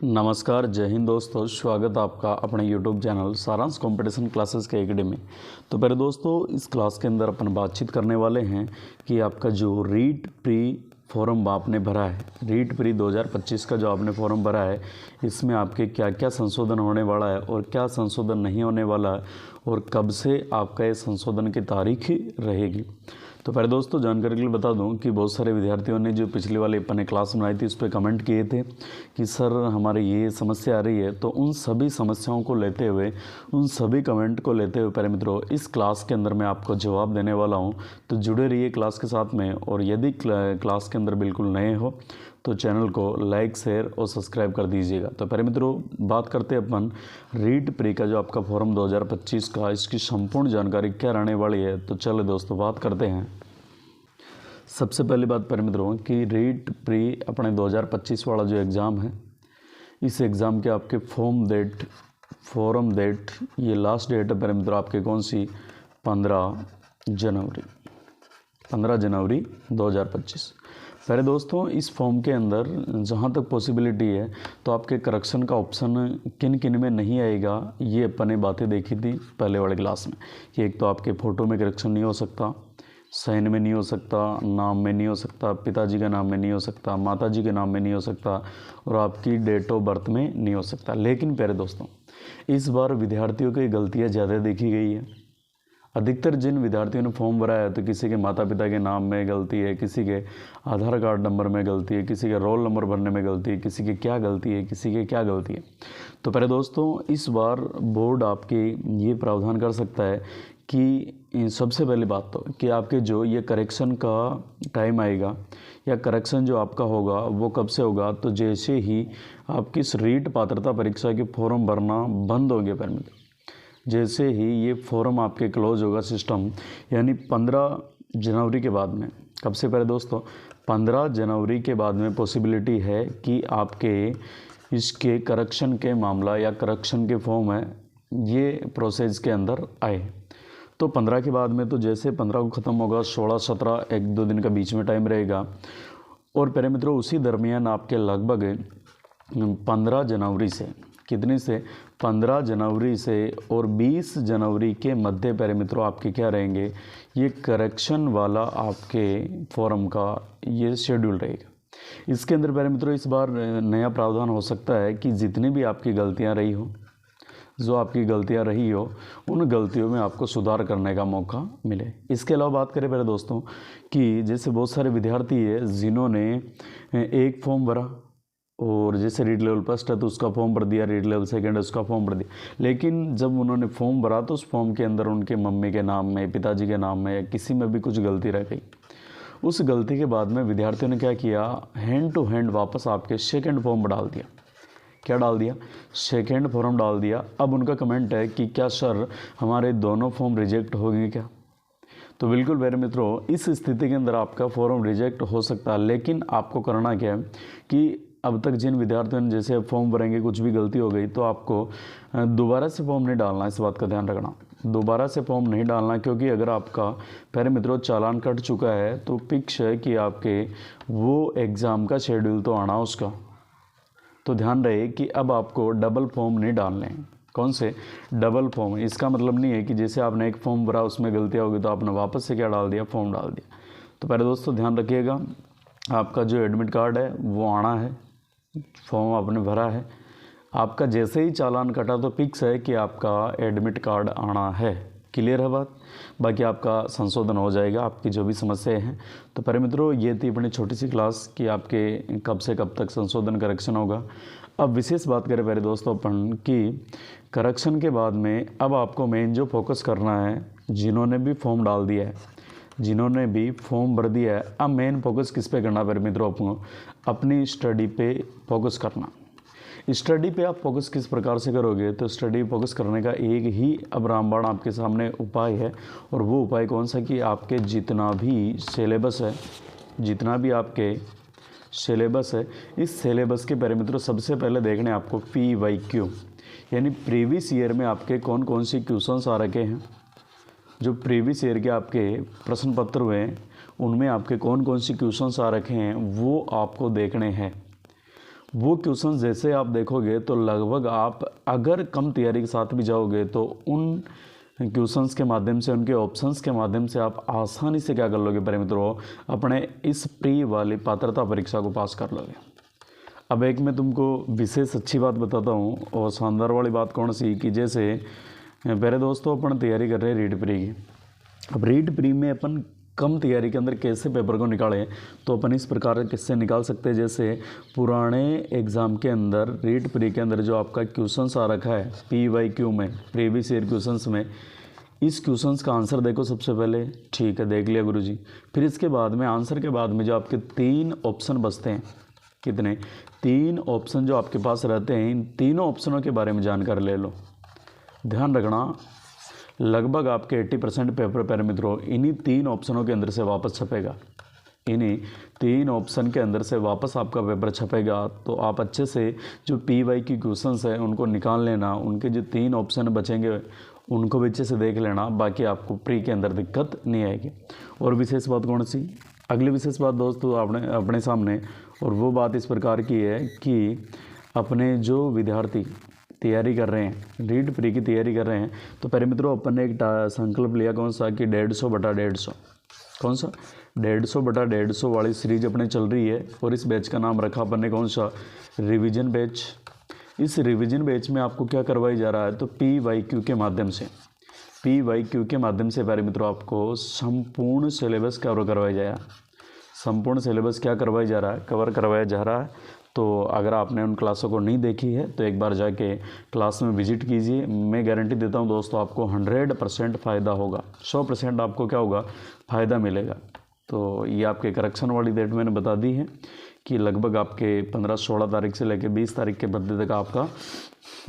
नमस्कार, जय हिंद दोस्तों। स्वागत है आपका अपने यूट्यूब चैनल सारांश कंपटीशन क्लासेस के एकेडमी। तो पहले दोस्तों, इस क्लास के अंदर अपन बातचीत करने वाले हैं कि आपका जो रीट प्री फॉर्म आपने भरा है, रीट प्री 2025 का जो आपने फॉर्म भरा है, इसमें आपके क्या क्या संशोधन होने वाला है और क्या संशोधन नहीं होने वाला है और कब से आपका ये संशोधन की तारीख रहेगी। तो पहले दोस्तों, जानकारी के लिए बता दूं कि बहुत सारे विद्यार्थियों ने जो पिछली वाली अपने क्लास बनाई थी उस पर कमेंट किए थे कि सर हमारे ये समस्या आ रही है। तो उन सभी समस्याओं को लेते हुए, उन सभी कमेंट को लेते हुए प्यारे मित्रों, इस क्लास के अंदर मैं आपको जवाब देने वाला हूं। तो जुड़े रहिए क्लास के साथ में। और यदि क्लास के अंदर बिल्कुल नए हो तो चैनल को लाइक, शेयर और सब्सक्राइब कर दीजिएगा। तो प्यारे मित्रों, बात करते हैं अपन रीट प्री का जो आपका फॉर्म 2025 का, इसकी संपूर्ण जानकारी क्या रहने वाली है। तो चलो दोस्तों, बात करते हैं। सबसे पहली बात प्यारे मित्रों कि रीट प्री अपने 2025 वाला जो एग्ज़ाम है, इस एग्ज़ाम के आपके फॉर्म डेट ये लास्ट डेट है प्यारे मित्रों आपके कौन सी, 15 जनवरी 2025। पहले दोस्तों, इस फॉर्म के अंदर जहाँ तक पॉसिबिलिटी है तो आपके करेक्शन का ऑप्शन किन किन में नहीं आएगा, ये अपन ने बातें देखी थी पहले वाले क्लास में कि एक तो आपके फ़ोटो में करेक्शन नहीं हो सकता, साइन में नहीं हो सकता, नाम में नहीं हो सकता, पिताजी के नाम में नहीं हो सकता, माताजी के नाम में नहीं हो सकता और आपकी डेट ऑफ बर्थ में नहीं हो सकता। लेकिन प्यारे दोस्तों, इस बार विद्यार्थियों की गलतियाँ ज़्यादा देखी गई है। अधिकतर जिन विद्यार्थियों ने फॉर्म भरा है तो किसी के माता पिता के नाम में गलती है, किसी के आधार कार्ड नंबर में गलती है, किसी के रोल नंबर भरने में गलती है, किसी के क्या गलती है, किसी के क्या गलती है। तो पहले दोस्तों, इस बार बोर्ड आपके ये प्रावधान कर सकता है कि सबसे पहली बात तो कि आपके जो ये करेक्शन का टाइम आएगा या करेक्शन जो आपका होगा वो कब से होगा, तो जैसे ही आपकी इस रीट पात्रता परीक्षा के फॉर्म भरना बंद होंगे पर में, जैसे ही ये फॉर्म आपके क्लोज होगा सिस्टम, यानी 15 जनवरी के बाद में। कब से पहले दोस्तों, 15 जनवरी के बाद में पॉसिबिलिटी है कि आपके इसके करेक्शन के मामला या करेक्शन के फॉर्म है ये प्रोसेस के अंदर आए। तो 15 के बाद में, तो जैसे 15 को ख़त्म होगा, 16, 17 1-2 दिन का बीच में टाइम रहेगा। और प्यारे मित्रों, उसी दरमियान आपके लगभग 15 जनवरी से, कितनी से, 15 जनवरी से और 20 जनवरी के मध्य प्यारे मित्रों आपके क्या रहेंगे, ये करेक्शन वाला आपके फॉर्म का ये शेड्यूल रहेगा। इसके अंदर प्यारे मित्रों इस बार नया प्रावधान हो सकता है कि जितनी भी आपकी गलतियां रही हो, जो आपकी गलतियां रही हो, उन गलतियों में आपको सुधार करने का मौका मिले। इसके अलावा बात करें मेरे दोस्तों कि जैसे बहुत सारे विद्यार्थी है जिन्होंने एक फॉर्म भरा और जैसे रीड लेवल फर्स्ट है तो उसका फॉर्म भर दिया, रीड लेवल सेकंड है उसका फॉर्म भर दिया, लेकिन जब उन्होंने फॉर्म भरा तो उस फॉर्म के अंदर उनके मम्मी के नाम में, पिताजी के नाम में या किसी में भी कुछ गलती रह गई। उस गलती के बाद में विद्यार्थियों ने क्या किया, हैंड टू हैंड वापस आपके सेकेंड फॉर्म डाल दिया। क्या डाल दिया, सेकेंड फॉर्म डाल दिया। अब उनका कमेंट है कि क्या सर हमारे दोनों फॉर्म रिजेक्ट हो गए क्या। तो बिल्कुल मेरे मित्रों, इस स्थिति के अंदर आपका फॉर्म रिजेक्ट हो सकता है, लेकिन आपको करना क्या है कि अब तक जिन विद्यार्थियों ने जैसे फॉर्म भरेंगे कुछ भी गलती हो गई तो आपको दोबारा से फॉर्म नहीं डालना, इस बात का ध्यान रखना। दोबारा से फॉर्म नहीं डालना, क्योंकि अगर आपका प्यारे मित्रों चालान कट चुका है तो फिक्स है कि आपके वो एग्ज़ाम का शेड्यूल तो आना उसका। तो ध्यान रहे कि अब आपको डबल फॉर्म नहीं डालने हैं। कौन से डबल फॉर्म, इसका मतलब नहीं है कि जैसे आपने एक फॉर्म भरा उसमें गलतियाँ होगी तो आपने वापस से क्या डाल दिया, फॉर्म डाल दिया। तो पहले दोस्तों ध्यान रखिएगा, आपका जो एडमिट कार्ड है वो आना है, फॉर्म आपने भरा है, आपका जैसे ही चालान कटा तो फिक्स है कि आपका एडमिट कार्ड आना है। क्लियर है बात। बाकी आपका संशोधन हो जाएगा, आपकी जो भी समस्याएं हैं। तो प्यारे मित्रों, ये थी अपनी छोटी सी क्लास कि आपके कब से कब तक संशोधन करेक्शन होगा। अब विशेष बात करें प्यारे दोस्तों अपन कि करेक्शन के बाद में अब आपको मेन जो फोकस करना है, जिन्होंने भी फॉर्म डाल दिया है, जिन्होंने भी फॉर्म भर दिया है, अब मेन फोकस किस पे करना प्यारे मित्रों, आपको अपनी स्टडी पे फोकस करना। स्टडी पे आप फोकस किस प्रकार से करोगे, तो स्टडी फोकस करने का एक ही अब रामबाण आपके सामने उपाय है। और वो उपाय कौन सा कि आपके जितना भी सिलेबस है, जितना भी आपके सिलेबस है, इस सिलेबस के प्यारे मित्रों सबसे पहले देखने आपको PYQ, यानी प्रीवियस ईयर में आपके कौन कौन से क्वेश्चंस आ रखे हैं, जो प्रीवियस ईयर के आपके प्रश्न पत्र हुए हैं उनमें आपके कौन कौन से क्वेश्चंस आ रखे हैं वो आपको देखने हैं। वो क्वेश्चन जैसे आप देखोगे तो लगभग आप अगर कम तैयारी के साथ भी जाओगे तो उन क्वेश्चंस के माध्यम से, उनके ऑप्शंस के माध्यम से आप आसानी से क्या कर लोगे प्यारे मित्रों, अपने इस प्री वाली पात्रता परीक्षा को पास कर लोगे। अब एक मैं तुमको विशेष अच्छी बात बताता हूँ, और शानदार वाली बात कौन सी कि जैसे प्यारे दोस्तों अपन तैयारी कर रहे हैं रीट प्री की। अब रीट प्री में अपन कम तैयारी के अंदर कैसे पेपर को निकालें, तो अपन इस प्रकार किससे निकाल सकते हैं। जैसे पुराने एग्ज़ाम के अंदर रीट प्री के अंदर जो आपका क्वेश्चंस आ रखा है PYQ में, प्रीवियस ईयर क्वेश्चंस में, इस क्वेश्चंस का आंसर देखो सबसे पहले। ठीक है, देख लिया गुरुजी। फिर इसके बाद में आंसर के बाद में जो आपके 3 ऑप्शन बचते हैं, कितने 3 ऑप्शन जो आपके पास रहते हैं, इन तीनों ऑप्शनों के बारे में जानकारी ले लो। ध्यान रखना, लगभग आपके 80% पेपर प्यारे मित्रों इन्हीं 3 ऑप्शनों के अंदर से वापस छपेगा। इन्हीं 3 ऑप्शन के अंदर से वापस आपका पेपर छपेगा। तो आप अच्छे से जो PYQ क्वेश्चंस है उनको निकाल लेना, उनके जो 3 ऑप्शन बचेंगे उनको भी अच्छे से देख लेना, बाकी आपको प्री के अंदर दिक्कत नहीं आएगी। और विशेष बात कौन सी, अगली विशेष बात दोस्तों अपने सामने, और वो बात इस प्रकार की है कि अपने जो विद्यार्थी तैयारी कर रहे हैं, रीट प्री की तैयारी कर रहे हैं, तो प्यारे मित्रों अपन ने एक संकल्प लिया कौन सा कि 150 बटा 150, कौन सा 150 बटा 150 वाली सीरीज अपने चल रही है। और इस बैच का नाम रखा अपन ने कौन सा, रिवीजन बैच। इस रिवीजन बैच में आपको क्या करवाई जा रहा है, तो PYQ के माध्यम से, PYQ के माध्यम से प्यारे मित्रों आपको संपूर्ण सिलेबस कवर करवाया जाएगा। संपूर्ण सिलेबस क्या करवाया जा रहा है, कवर करवाया जा रहा है। तो अगर आपने उन क्लासों को नहीं देखी है तो एक बार जाके क्लास में विजिट कीजिए। मैं गारंटी देता हूं दोस्तों आपको 100% फ़ायदा होगा, 100% आपको क्या होगा, फ़ायदा मिलेगा। तो ये आपके करेक्शन वाली डेट मैंने बता दी है कि लगभग आपके 15-16 तारीख से लेकर 20 तारीख के मध्य तक आपका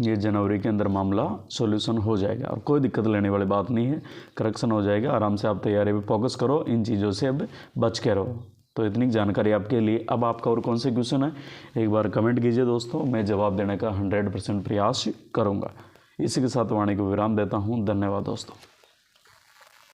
ये जनवरी के अंदर मामला सॉल्यूशन हो जाएगा। और कोई दिक्कत लेने वाली बात नहीं है, करेक्शन हो जाएगा। आराम से आप तैयारी पे फोकस करो, इन चीज़ों से अब बच के रहो। तो इतनी जानकारी आपके लिए। अब आपका और कौन से क्वेश्चन है एक बार कमेंट कीजिए दोस्तों, मैं जवाब देने का 100% प्रयास करूँगा। इसी के साथ वाणी को विराम देता हूँ। धन्यवाद दोस्तों।